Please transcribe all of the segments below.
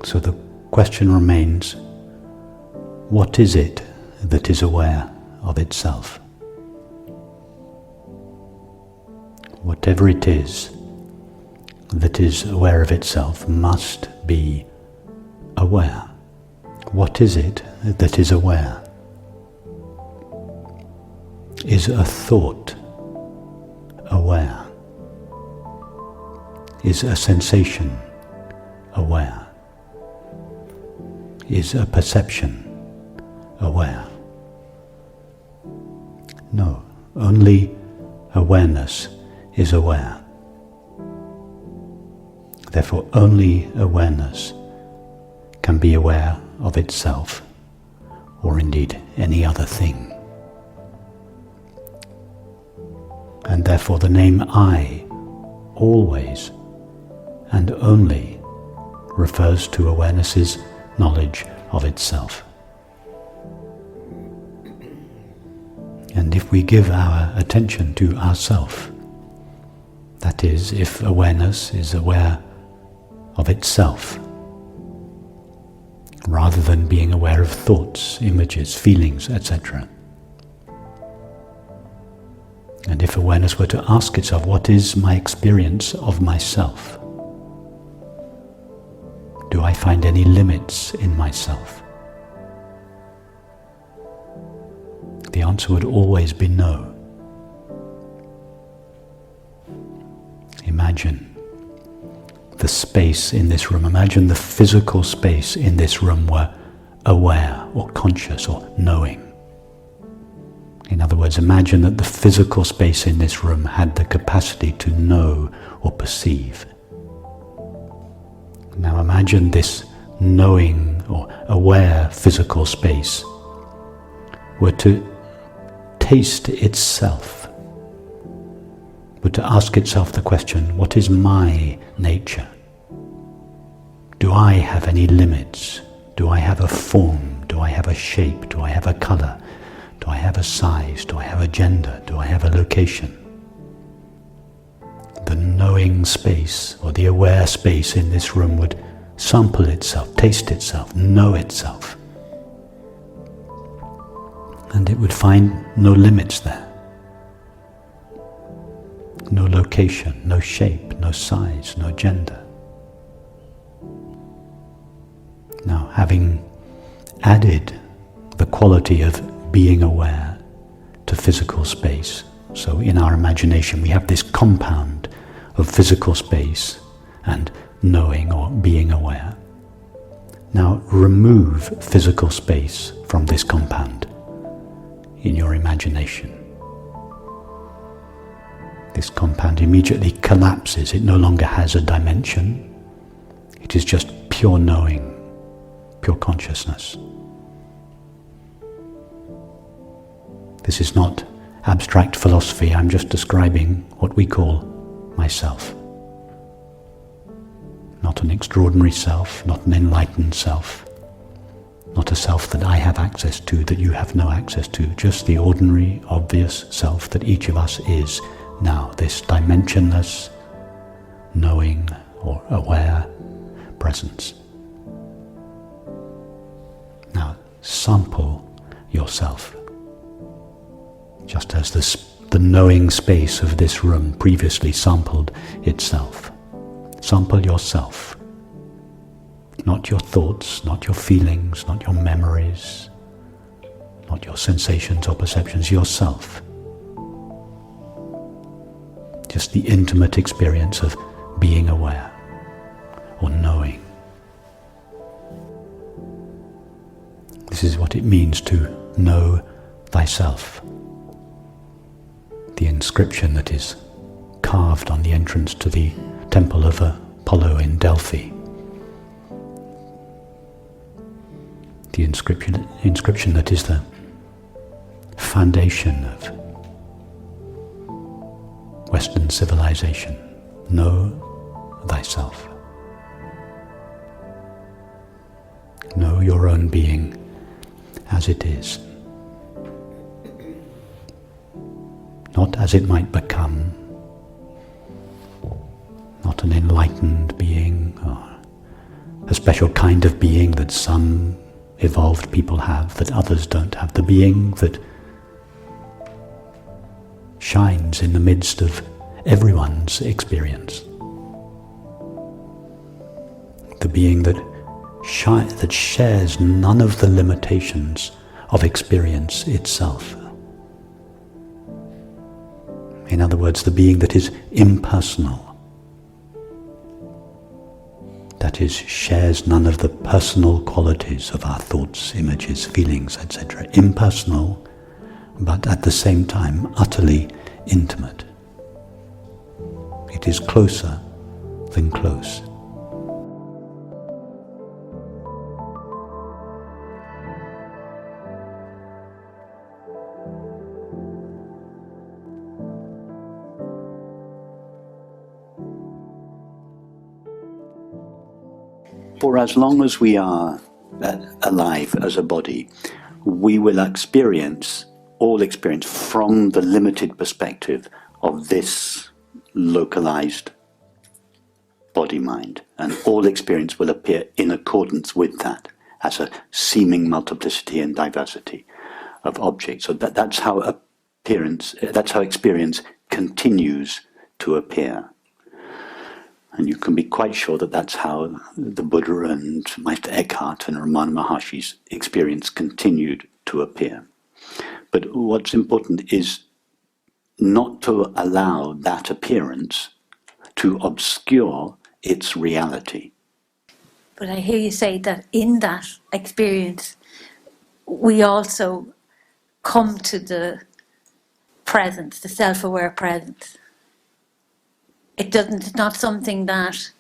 So the question remains, what is it that is aware of itself? Whatever it is that is aware of itself must be aware. What is it that is aware? Is a thought aware? Is a sensation aware? Is a perception aware? No, only awareness is aware. Therefore, only awareness can be aware of itself, or indeed any other thing. And therefore the name I always and only refers to awareness's knowledge of itself. And if we give our attention to ourself, that is, if awareness is aware of itself, rather than being aware of thoughts, images, feelings, etc. And if awareness were to ask itself, what is my experience of myself? Do I find any limits in myself? The answer would always be no. Imagine the space in this room. Imagine the physical space in this room were aware or conscious or knowing. In other words, imagine that the physical space in this room had the capacity to know or perceive. Now imagine this knowing or aware physical space were to taste itself, were to ask itself the question, what is my nature? Do I have any limits? Do I have a form? Do I have a shape? Do I have a color? Do I have a size? Do I have a gender? Do I have a location? The knowing space or the aware space in this room would sample itself, taste itself, know itself. And it would find no limits there. No location, no shape, no size, no gender. Now, having added the quality of being aware to physical space, so in our imagination we have this compound of physical space and knowing or being aware. Now remove physical space from this compound in your imagination. This compound immediately collapses. It no longer has a dimension. It is just pure knowing, pure consciousness. This is not abstract philosophy. I'm just describing what we call myself. Not an extraordinary self, not an enlightened self, not a self that I have access to, that you have no access to, just the ordinary, obvious self that each of us is now, this dimensionless, knowing or aware presence. Now, sample yourself, just as the knowing space of this room previously sampled itself. Sample yourself, not your thoughts, not your feelings, not your memories, not your sensations or perceptions, yourself. Just the intimate experience of being aware or knowing. This is what it means to know thyself. The inscription that is carved on the entrance to the temple of Apollo in Delphi. The inscription that is the foundation of Western civilization. Know thyself. Know your own being as it is. Not as it might become, not an enlightened being or as special kind of being that some evolved people have, that others don't have. The being that shines in the midst of everyone's experience. The being that shares none of the limitations of experience itself. In other words, the being that is impersonal. That is, shares none of the personal qualities of our thoughts, images, feelings, etc. Impersonal, but at the same time utterly intimate. It is closer than close. For as long as we are alive as a body, we will experience all experience from the limited perspective of this localized body-mind, and all experience will appear in accordance with that as a seeming multiplicity and diversity of objects. So that's how experience continues to appear. And you can be quite sure that that's how the Buddha and Meister Eckhart and Ramana Maharshi's experience continued to appear. But what's important is not to allow that appearance to obscure its reality. But I hear you say that in that experience, we also come to the presence, the self-aware presence. It's not something that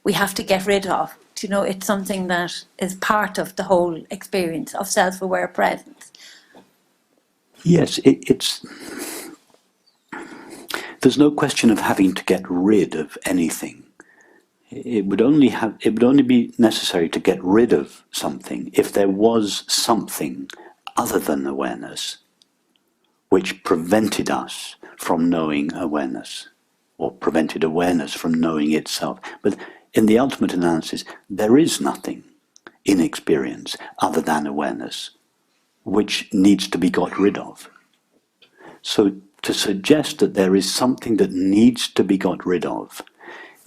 we have to get rid of. You know, it's something that is part of the whole experience of self-aware presence. Yes, there's no question of having to get rid of anything. It would only be necessary to get rid of something if there was something other than awareness which prevented us from knowing awareness, or prevented awareness from knowing itself. But in the ultimate analysis, there is nothing in experience other than awareness which needs to be got rid of. So to suggest that there is something that needs to be got rid of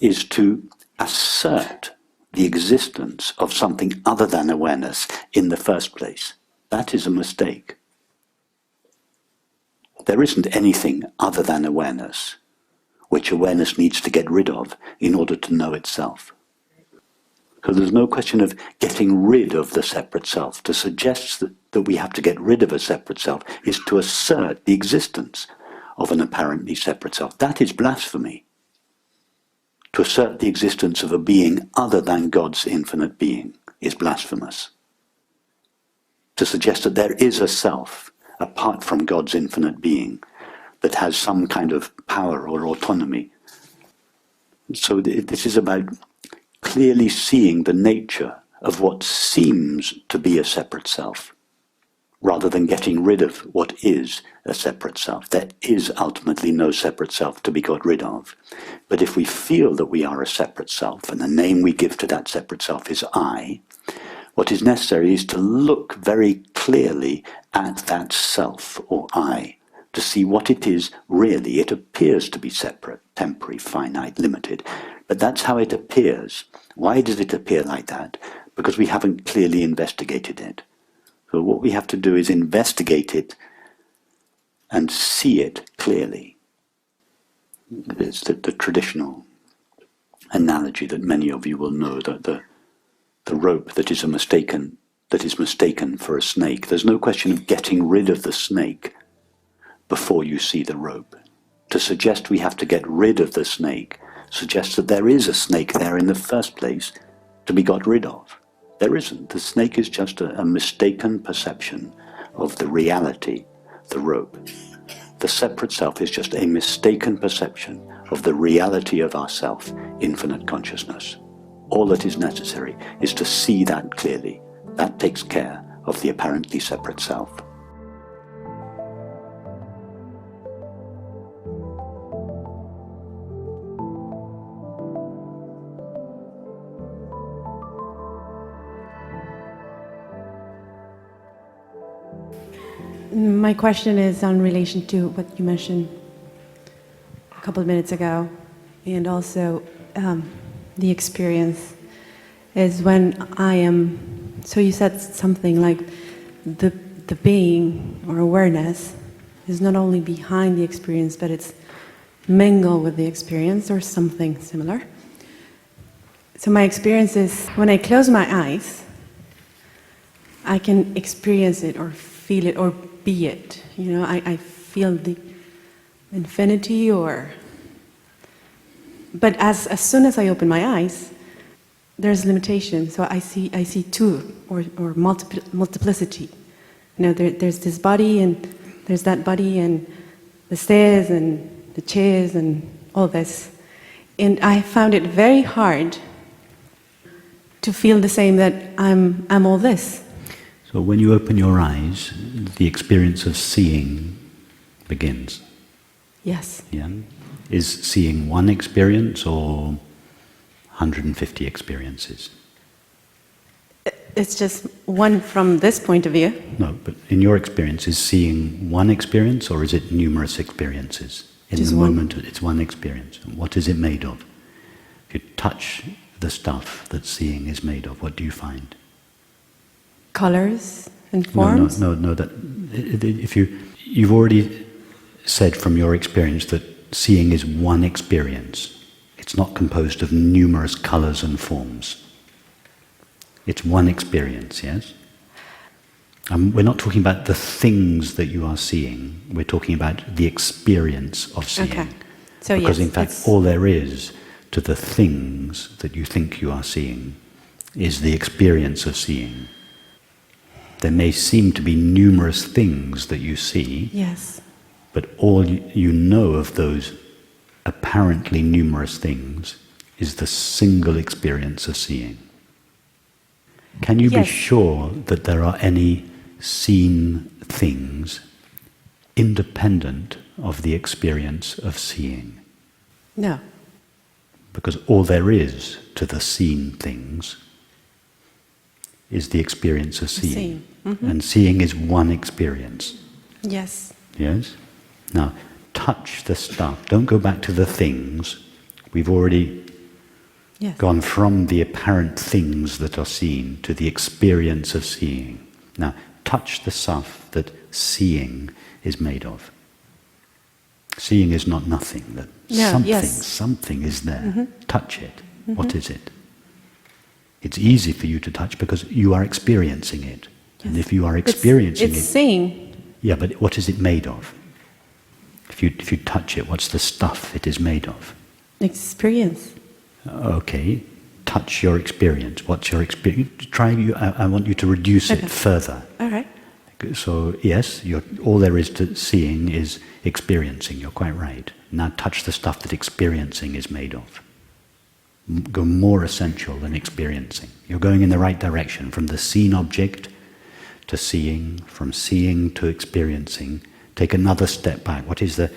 is to assert the existence of something other than awareness in the first place. That is a mistake. There isn't anything other than awareness which awareness needs to get rid of in order to know itself. So there's no question of getting rid of the separate self. To suggest that we have to get rid of a separate self is to assert the existence of an apparently separate self. That is blasphemy. To assert the existence of a being other than God's infinite being is blasphemous. To suggest that there is a self apart from God's infinite being that has some kind of power or autonomy. So this is about clearly seeing the nature of what seems to be a separate self, rather than getting rid of what is a separate self. There is ultimately no separate self to be got rid of. But if we feel that we are a separate self, and the name we give to that separate self is I, what is necessary is to look very clearly at that self, or I, to see what it is really. It appears to be separate, temporary, finite, limited. But that's how it appears. Why does it appear like that? Because we haven't clearly investigated it. So what we have to do is investigate it and see it clearly. It's the traditional analogy that many of you will know, that the rope that is mistaken for a snake. There's no question of getting rid of the snake before you see the rope. To suggest we have to get rid of the snake suggests that there is a snake there in the first place to be got rid of. There isn't. The snake is just a mistaken perception of the reality, the rope. The separate self is just a mistaken perception of the reality of our self, infinite consciousness. All that is necessary is to see that clearly. That takes care of the apparently separate self. My question is on relation to what you mentioned a couple of minutes ago, and also the experience is when I am. So you said something like the being or awareness is not only behind the experience, but it's mingled with the experience or something similar. So my experience is when I close my eyes, I can experience it or feel it or be it. You know, I feel the infinity but as soon as I open my eyes, there's limitation. So I see two or multiplicity. You know, there's this body and there's that body and the stairs and the chairs and all this. And I found it very hard to feel the same, that I'm all this. So when you open your eyes, the experience of seeing begins. Yes. Yeah? Is seeing one experience or 150 experiences? It's just one from this point of view. No, but in your experience, is seeing one experience or is it numerous experiences? In Just the one. moment, it's one experience. And what is it made of? If you touch the stuff that seeing is made of, what do you find? Colors and forms? No. If you've already said from your experience that seeing is one experience. It's not composed of numerous colors and forms. It's one experience, yes? We're not talking about the things that you are seeing. We're talking about the experience of seeing. Okay. So because yes, in fact, all there is to the things that you think you are seeing is the experience of seeing. There may seem to be numerous things that you see, Yes. but all you know of those apparently numerous things is the single experience of seeing. Can you be Yes. sure that there are any seen things independent of the experience of seeing? No. Because all there is to the seen things is the experience of seeing. Seeing. Mm-hmm. And seeing is one experience. Yes. Yes? Now, touch the stuff. Don't go back to the things. We've already Yes. gone from the apparent things that are seen to the experience of seeing. Now, touch the stuff that seeing is made of. Seeing is not nothing. That something is there. Mm-hmm. Touch it. Mm-hmm. What is it? It's easy for you to touch because you are experiencing it. Yes. And if you are experiencing it's seeing. Yeah, but what is it made of? If you touch it, what's the stuff it is made of? Experience. Okay, touch your experience. What's your experience? I want you to reduce it further. All right. So yes, all there is to seeing is experiencing. You're quite right. Now touch the stuff that experiencing is made of. Go more essential than experiencing. You're going in the right direction, from the seen object to seeing, from seeing to experiencing. Take another step back. What is the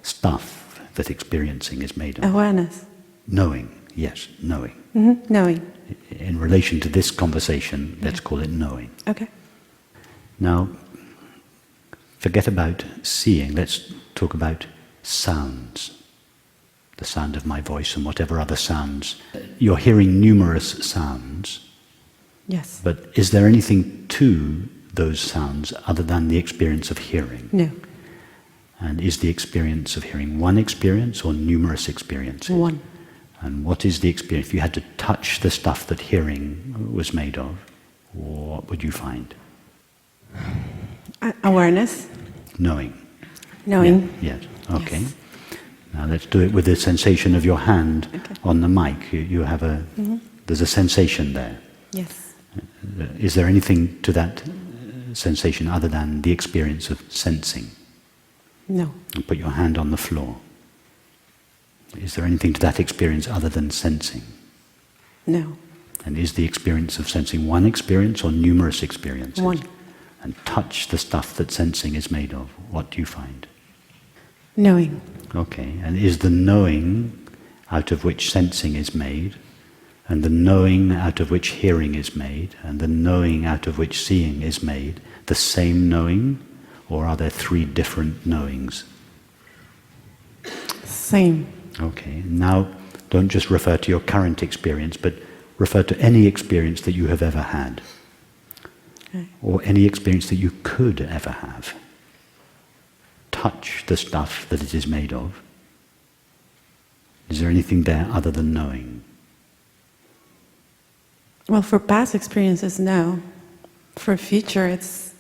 stuff that experiencing is made of? Awareness. Knowing, yes, knowing. Mm-hmm. Knowing. In relation to this conversation, let's call it knowing. Okay. Now, forget about seeing. Let's talk about sounds. The sound of my voice and whatever other sounds. You're hearing numerous sounds. Yes. But is there anything to those sounds other than the experience of hearing? No. And is the experience of hearing one experience or numerous experiences? One. And what is the experience? If you had to touch the stuff that hearing was made of, what would you find? Awareness. Knowing. Knowing. Yeah, yes. Okay. Yes. Now let's do it with the sensation of your hand on the mic. You have there's a sensation there. Yes. Is there anything to that sensation other than the experience of sensing? No. And put your hand on the floor. Is there anything to that experience other than sensing? No. And is the experience of sensing one experience or numerous experiences? One. And touch the stuff that sensing is made of. What do you find? Knowing. Okay. And is the knowing out of which sensing is made, and the knowing out of which hearing is made, and the knowing out of which seeing is made, the same knowing, or are there three different knowings? Same. Okay, now don't just refer to your current experience, but refer to any experience that you have ever had, Okay. or any experience that you could ever have. Touch the stuff that it is made of. Is there anything there other than knowing? Well, for past experiences, no. For future, it's,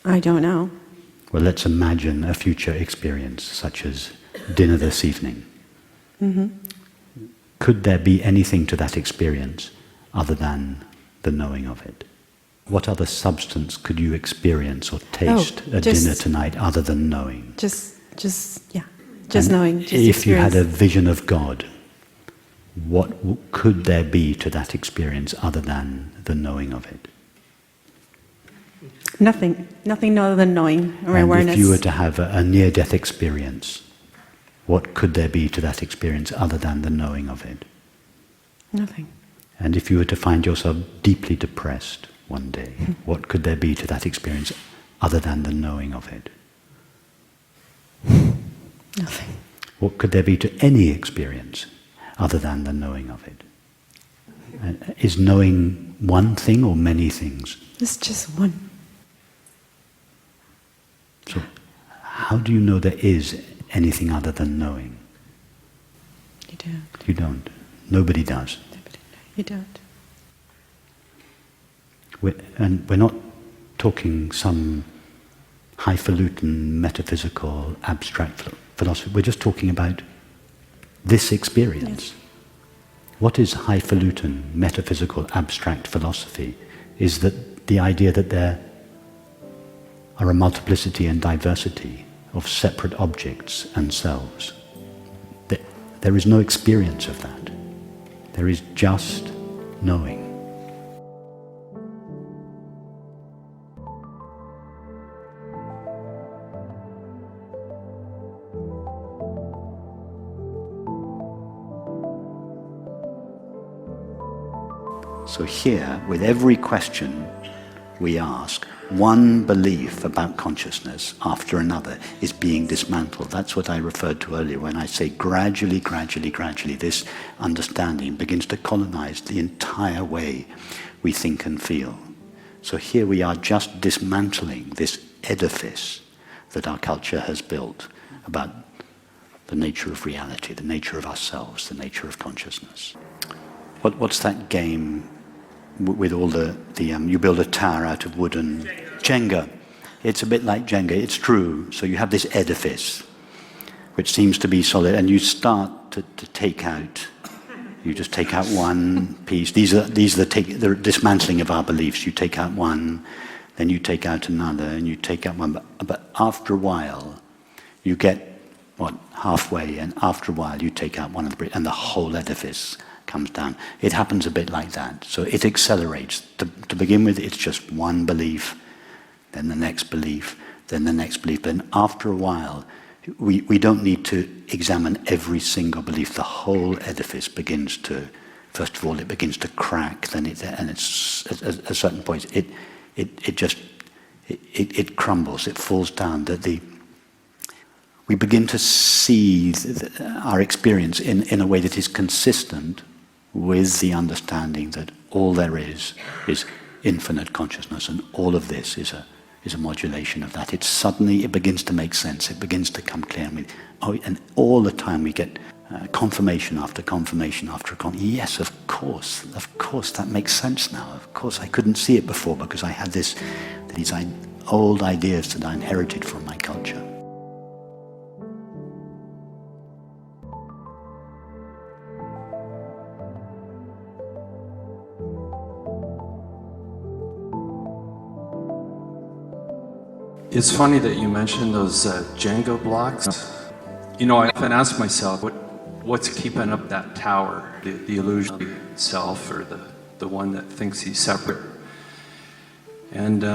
I don't know. Well, let's imagine a future experience, such as dinner this evening. Mm-hmm. Could there be anything to that experience other than the knowing of it? What other substance could you experience or taste at dinner tonight other than knowing? Just And knowing. Just if you had a experience. vision of God, what could there be to that experience other than the knowing of it? Nothing other than knowing or And awareness. if you were to have a near-death experience, what could there be to that experience other than the knowing of it? Nothing. And if you were to find yourself deeply depressed one day, what could there be to that experience other than the knowing of it? Nothing. What could there be to any experience other than the knowing of it? Is knowing one thing or many things? It's just one. So how do you know there is anything other than knowing? You don't. You don't. Nobody does. You don't. We're not talking some highfalutin, metaphysical, abstract philosophy. We're just talking about this experience. Yes. What is highfalutin, metaphysical, abstract philosophy? Is that the idea that there are a multiplicity and diversity of separate objects and selves. There is no experience of that. There is just knowing. So here, with every question we ask, one belief about consciousness after another is being dismantled. That's what I referred to earlier when I say gradually, this understanding begins to colonize the entire way we think and feel. So here we are just dismantling this edifice that our culture has built about the nature of reality, the nature of ourselves, the nature of consciousness. What's that game with all the you build a tower out of wood and Jenga. It's a bit like Jenga, it's true. So you have this edifice, which seems to be solid, and you start to take out, you just take out one piece. These are the dismantling of our beliefs. You take out one, then you take out another, and you take out one. But after a while, you get, halfway, and after a while you take out one of the bricks, and the whole edifice comes down. It happens a bit like that. So it accelerates. To begin with, it's just one belief, then the next belief, then the next belief. Then after a while, we don't need to examine every single belief. The whole edifice begins to, first of all, it begins to crack. Then it's at a certain point, it crumbles. It falls down. We begin to see our experience in a way that is consistent with the understanding that all there is infinite consciousness, and all of this is a modulation of that. It begins to make sense. It begins to come clear, and all the time we get confirmation after confirmation after confirmation. Yes, of course, that makes sense now. Of course, I couldn't see it before because I had these old ideas that I inherited from my culture. It's funny that you mentioned those Jenga blocks. You know, I often ask myself, what's keeping up that tower? The illusion of self, or the one that thinks he's separate. And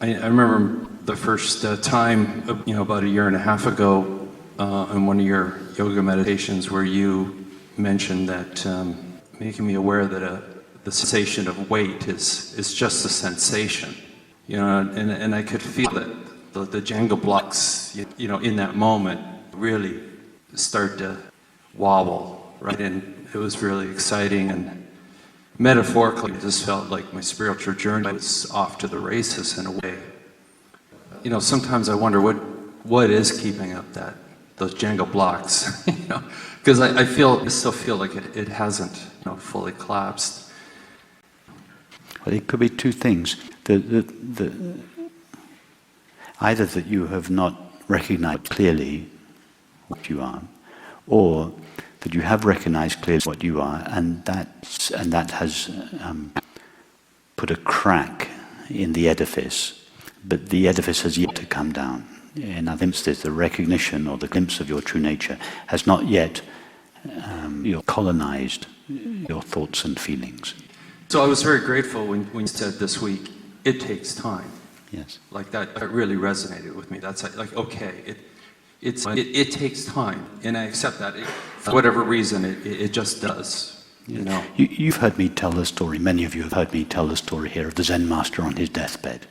I remember the first time, about a year and a half ago, in one of your yoga meditations, where you mentioned that making me aware that the sensation of weight is just a sensation. And I could feel that the Jenga blocks, in that moment really start to wobble, right? And it was really exciting, and metaphorically, it just felt like my spiritual journey was off to the races in a way. Sometimes I wonder what is keeping up those Jenga blocks, because I still feel like it hasn't, fully collapsed. Well, it could be two things. Either that you have not recognized clearly what you are, or that you have recognized clearly what you are, and that has put a crack in the edifice, but the edifice has yet to come down. In other instances, the recognition or the glimpse of your true nature has not yet colonized your thoughts and feelings. So I was very grateful when you said this week, it takes time. Yes. Like that really resonated with me. That's like okay, it takes time, and I accept that. For whatever reason, it just does. You've heard me tell the story. Many of you have heard me tell the story here of the Zen master on his deathbed,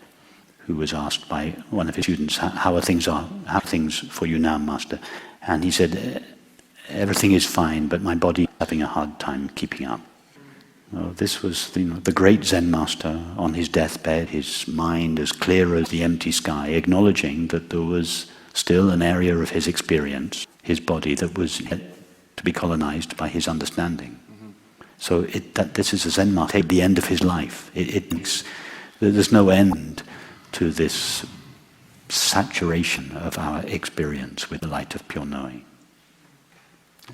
who was asked by one of his students, "How are things for you now, master?" And he said, "Everything is fine, but my body is having a hard time keeping up." Well, this was the great Zen master on his deathbed, his mind as clear as the empty sky, acknowledging that there was still an area of his experience, his body, that was yet to be colonized by his understanding. Mm-hmm. So this is a Zen master at the end of his life. There's no end to this saturation of our experience with the light of pure knowing.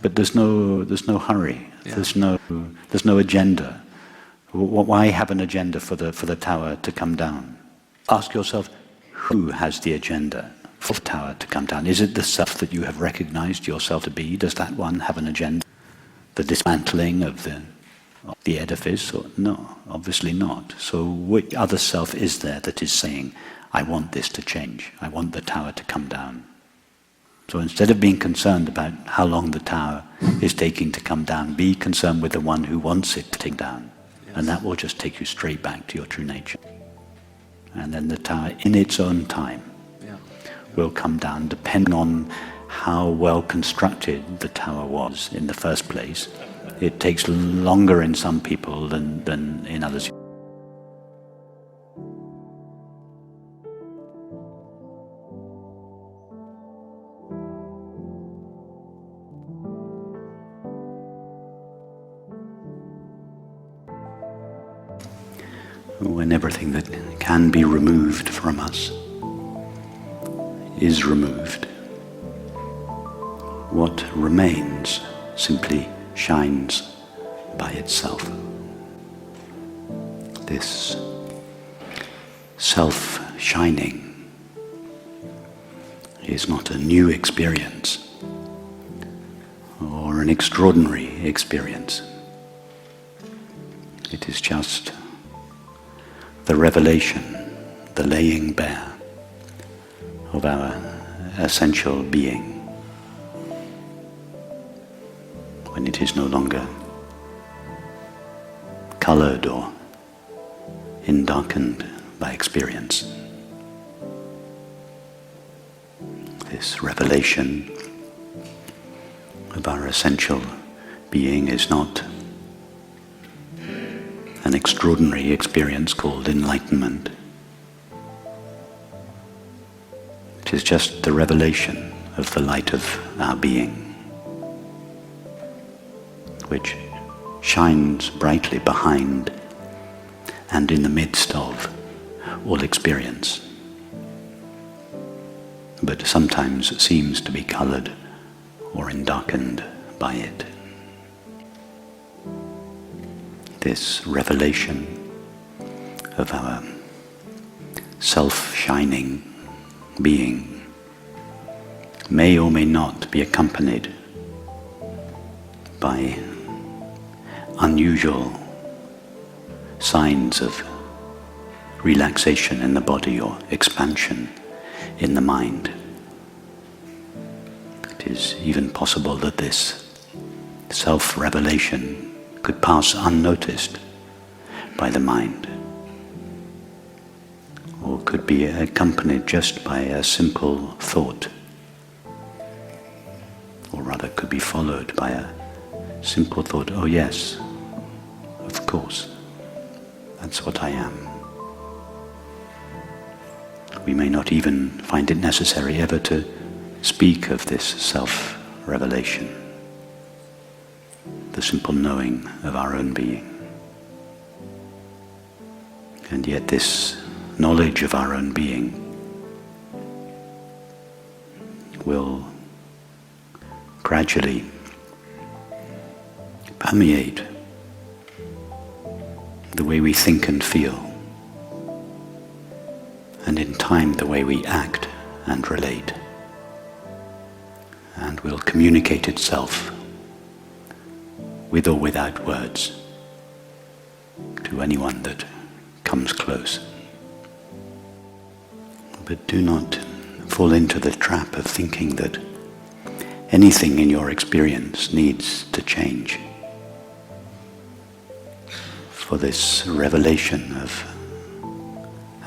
But there's no hurry. Yeah. There's no agenda. Why have an agenda for the tower to come down? Ask yourself, who has the agenda for the tower to come down? Is it the self that you have recognized yourself to be? Does that one have an agenda? The dismantling of the edifice? Or, no, obviously not. So what other self is there that is saying, I want this to change. I want the tower to come down. So instead of being concerned about how long the tower is taking to come down, be concerned with the one who wants it to take down. Yes. And that will just take you straight back to your true nature. And then the tower, in its own time, will come down, depending on how well constructed the tower was in the first place. It takes longer in some people than in others. When everything that can be removed from us is removed, what remains simply shines by itself. This self-shining is not a new experience or an extraordinary experience. It is just the revelation, the laying bare of our essential being, when it is no longer colored or darkened by experience. This revelation of our essential being is not an extraordinary experience called enlightenment. It is just the revelation of the light of our being, which shines brightly behind and in the midst of all experience, but sometimes seems to be colored or darkened by it. This revelation of our self-shining being may or may not be accompanied by unusual signs of relaxation in the body or expansion in the mind. It is even possible that this self-revelation could pass unnoticed by the mind, or could be accompanied just by a simple thought, or rather could be followed by a simple thought, oh yes, of course, that's what I am. We may not even find it necessary ever to speak of this self-revelation, the simple knowing of our own being. And yet this knowledge of our own being will gradually permeate the way we think and feel, and in time the way we act and relate, and will communicate itself with or without words to anyone that comes close. But do not fall into the trap of thinking that anything in your experience needs to change for this revelation of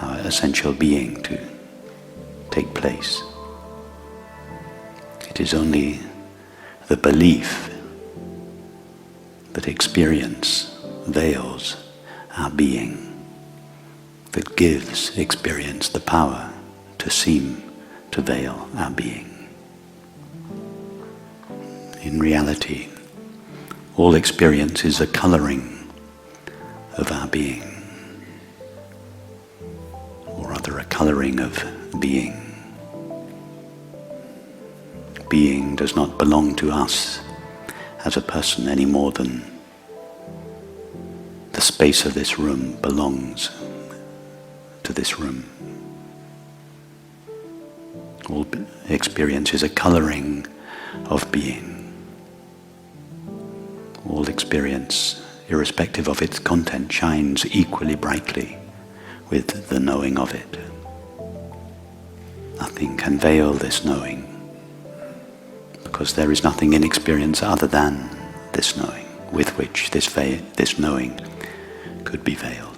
our essential being to take place. It is only the belief that experience veils our being that gives experience the power to seem to veil our being. In reality, all experience is a coloring of our being, or rather a coloring of being. Being does not belong to us as a person any more than the space of this room belongs to this room. All experience is a coloring of being. All experience, irrespective of its content, shines equally brightly with the knowing of it. Nothing can veil this knowing, because there is nothing in experience other than this knowing, with which this knowing could be veiled.